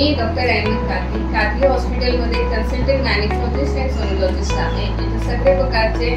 मी doctor Ahmad Qadri हॉस्पिटलमध्ये consultant gynaecologist आणि sonologist आहे। इथे सगळे प्रकारचे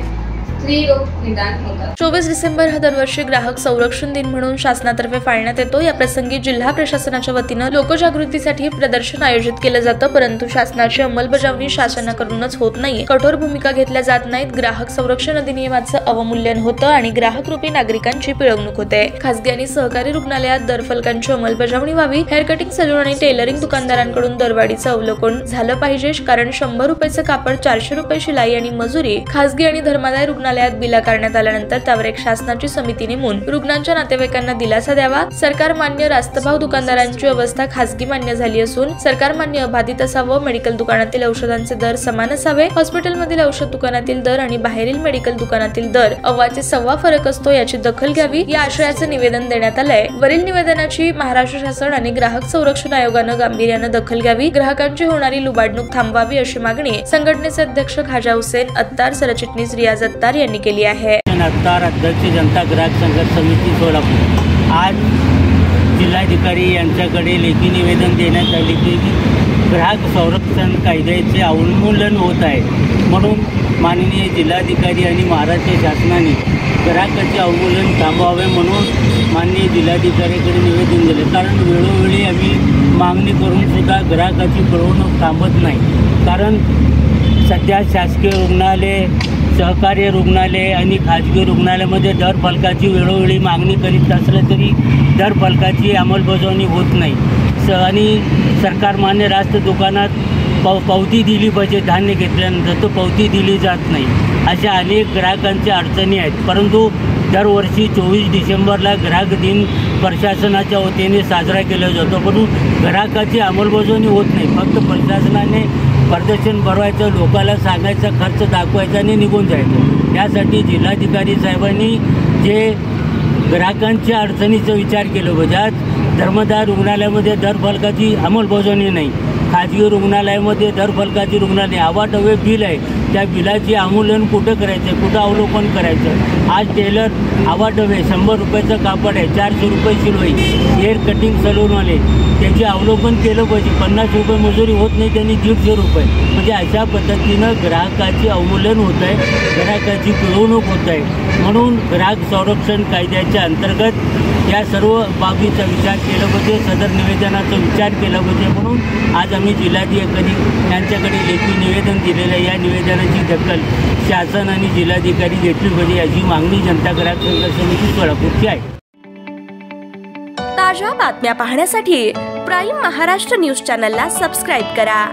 स्त्री रोग निदान होतात। 24 डिसेंबर हा दरवर्षी ग्राहक संरक्षण दिन म्हणून शासनातर्फे पाळण्यात येतो। या प्रसंगी जिल्हा प्रशासनाच्या वतीने लोकजागृतीसाठी प्रदर्शन आयोजित केलं जातं, परंतु शासनाची अंमलबजावणी शासनाकडूनच होत नाही। कठोर भूमिका घेतल्या जात नाहीत। ग्राहक संरक्षण अधिनियमाचं अवमूल्यन होतं आणि ग्राहक रूपी नागरिकांची पिळवणूक होते। खासगी आणि सहकारी रुग्णालयात दरफलकांची अंमलबजावणी व्हावी। हेअर कटिंग सलून आणि टेलरिंग दुकानदारांकडून दरवाढीचं अवलोकन झालं पाहिजे, कारण 100 रुपयाचं कापड 400 रुपये शिलाई आणि मजुरी खासगी आणि धर्मादाय रुग्णालयात बिल करण्यात आल्यानंतर त्यावर एक शासनाची समिती नेमून रुग्णांच्या नातेवाईकांना दिलासा द्यावा। सरकार मान्य रास्तभाव दुकानदारांची अवस्था खासगी मान्य झाली असून सरकार मान्य अबाधित असावं। मेडिकल दुकानातील औषधांचे दर समान असावे। हॉस्पिटलमधील औषध दुकानातील दर आणि बाहेरील मेडिकल दुकानातील दर अव्वाचे सव्वा फरक असतो, याची दखल घ्यावी, या आशयाचे निवेदन देण्यात आलंय। वरील निवेदनाची महाराष्ट्र शासन आणि ग्राहक संरक्षण आयोगानं गांभीर्यानं दखल घ्यावी। ग्राहकांची होणारी लुबाडणूक थांबवावी अशी मागणी संघटनेचे अध्यक्ष खाजा हुसेन अत्तार, सरचिटणीस रियाज अत्तार यांनी केली आहे। अत्तार, अध्यक्ष जनता ग्राहक संघर्ष समिती सोलापूर। आज जिल्हाधिकारी यांच्याकडे लेखी निवेदन देण्यात आले की ग्राहक संरक्षण कायद्याचे अवमूल्यन होत आहे, म्हणून माननीय जिल्हाधिकारी आणि महाराष्ट्र शासनाने ग्राहकाचे अवमूल्यन थांबवावे म्हणून माननीय जिल्हाधिकाऱ्याकडे निवेदन दिले। कारण वेळोवेळी आम्ही मागणी करून सुद्धा ग्राहकाची पिळवणूक थांबत नाही। कारण सध्या शासकीय रुग्णालय, सहकारी रुग्णालय आणि खाजगी रुग्णालयामध्ये दर फलकाची वेळोवेळी मागणी करीत असलं तरी दर फलकाची अंमलबजावणी होत नाही। आणि सरकार मान्य रास्त दुकानात पावती दिली पाहिजे, धान्य घेतल्यानंतर तो पावती दिली जात नाही। अशा अनेक ग्राहकांच्या अडचणी आहेत, परंतु दरवर्षी 24 डिसेंबरला ग्राहक दिन प्रशासनाच्या वतीने साजरा केला जातो, परंतु ग्राहकाची अंमलबजावणी होत नाही। फक्त प्रशासनाने प्रदर्शन भरवायचं, लोकांना सांगायचा, खर्च दाखवायचा आणि निघून जायचं। यासाठी जिल्हाधिकारी साहेबांनी जे ग्राहकांच्या अडचणीचा विचार केला पाहिजे। आज धर्मदाय रुग्णालयामध्ये दर फलकाची अंमलबजावणी नाही, खाजगी रुग्णालयामध्ये दर फलकाची रुग्णालय अवाढव्य बिल आहे, त्या बिलाचे अंमूल्यन कुठं करायचं, कुठं अवलोकन करायचं। आज टेलर अवाढव्य 100 रुपयाचं कापड आहे, 400 रुपये शिलाई, हेअर कटिंग सलूनवाले त्याचे अवलोकन केलं पाहिजे। 50 रुपये मजुरी होत नाही, त्यांनी 150 रुपये, म्हणजे अशा पद्धतीनं ग्राहकाचे अवमूल्यन होत आहे, ग्राहकाची पिळवणूक होत आहे। म्हणून ग्राहक संरक्षण कायद्याच्या अंतर्गत या सर्व बाबीचा विचार केला पाहिजे, सदर निवेदनाचा विचार केला पाहिजे। म्हणून आज आम्ही जिल्हाधिकारी यांच्याकडे लेखी निवेदन दिलेलं आहे। या निवेदनाची दखल शासन आणि जिल्हाधिकारी घेतली पाहिजे, याची मागणी जनता ग्राहक संघर्ष समिती सोलापूरची आहे। ताज्या बातम्या पाहण्यासाठी प्राईम महाराष्ट्र न्यूज चॅनलला सबस्क्राईब करा।